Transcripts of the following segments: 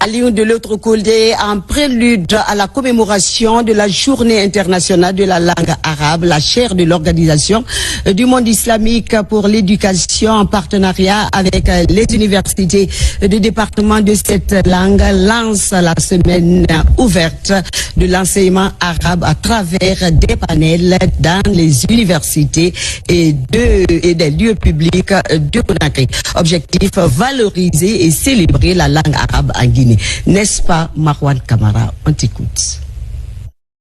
Aliou, de l'autre côté, en prélude à la commémoration de la journée internationale de la langue arabe, la chaire de l'Organisation du monde islamique pour l'éducation en partenariat avec les universités du département de cette langue lance la semaine ouverte de l'enseignement arabe à travers des panels dans les universités et des lieux publics de Conakry. Objectif, valoriser et célébrer la langue arabe en Guinée. N'est-ce pas, Marwan Kamara? On t'écoute.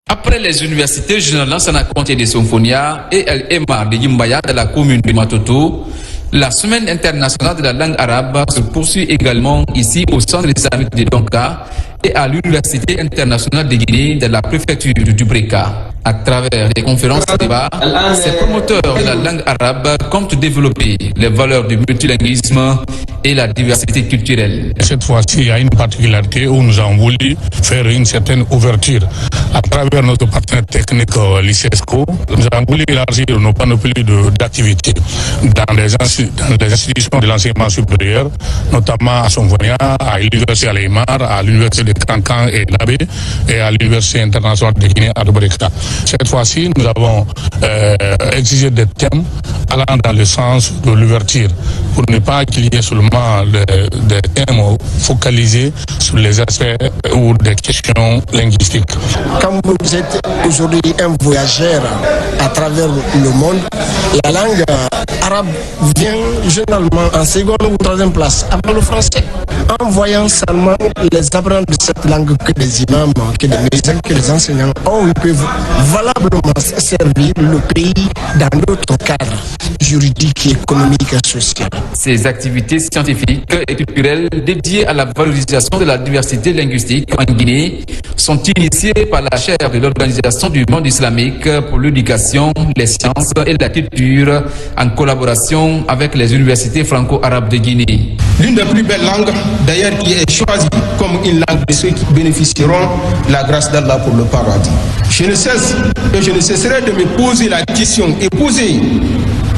Après les universités Général Lansana Conté de Symphonia et El Emar de Yimbaya de la commune de Matoto, la semaine internationale de la langue arabe se poursuit également ici au centre islamique de Donka et à l'Université internationale de Guinée de la préfecture du Breka. À travers des conférences et débats, ces promoteurs de la langue arabe comptent développer les valeurs du multilinguisme et la diversité culturelle. Cette fois-ci, il y a une particularité où nous avons voulu faire une certaine ouverture. À travers notre partenaire technique l'ICESCO, nous avons voulu élargir nos panoplies d'activités dans les institutions de l'enseignement supérieur, notamment à Symphonia, à l'Université Al-Aymar, à l'Université de Cancan et l'Abbé et à l'Université internationale de Guinée à Breka. Cette fois-ci, nous avons exigé des thèmes allant dans le sens de l'ouverture pour ne pas qu'il y ait seulement des thèmes focalisés sur les aspects ou des questions linguistiques. Quand vous êtes aujourd'hui un voyageur à travers le monde, la langue arabe vient généralement en seconde ou troisième place avant le français. En voyant seulement les apprenants de cette langue que les imams, que les médecins, que les enseignants ont, ils peuvent valablement servir le pays dans d'autres cadres juridiques, économiques et sociaux. Ces activités scientifiques et culturelles dédiées à la valorisation de la diversité linguistique en Guinée sont initiées par la chaire de l'Organisation du monde islamique pour l'éducation, les sciences et la culture en collaboration avec les universités franco-arabes de Guinée. L'une des plus belles langues, d'ailleurs, qui est choisie comme une langue de ceux qui bénéficieront de la grâce d'Allah pour le paradis. Je ne cesse et je ne cesserai de me poser la question et poser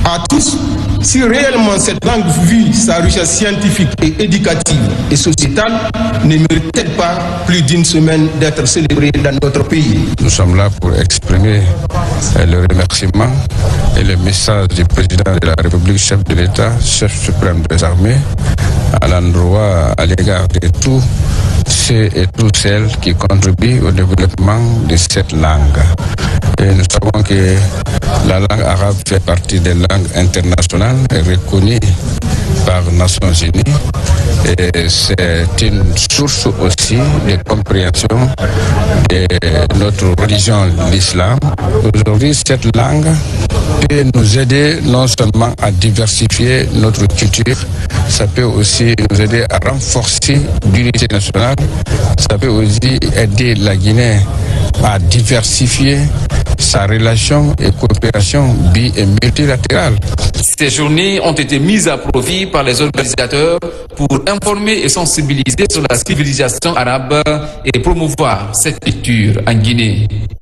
à tous si réellement cette langue, vu sa richesse scientifique et éducative et sociétale, ne mérite pas plus d'une semaine d'être célébrée dans notre pays. Nous sommes là pour exprimer le remerciement et le message du président de la République, chef de l'État, chef suprême des armées, à l'endroit, à l'égard de tous ceux et toutes celles qui contribuent au développement de cette langue. Et nous savons que la langue arabe fait partie des langues internationales reconnues par les Nations Unies. Et c'est une source aussi de compréhension de notre religion, l'islam. Aujourd'hui, cette langue peut nous aider non seulement à diversifier notre culture, ça peut aussi nous aider à renforcer l'unité nationale, ça peut aussi aider la Guinée à diversifier sa relation et coopération bi- et multilatérale. Ces journées ont été mises à profit par les organisateurs pour informer et sensibiliser sur la civilisation arabe et promouvoir cette culture en Guinée.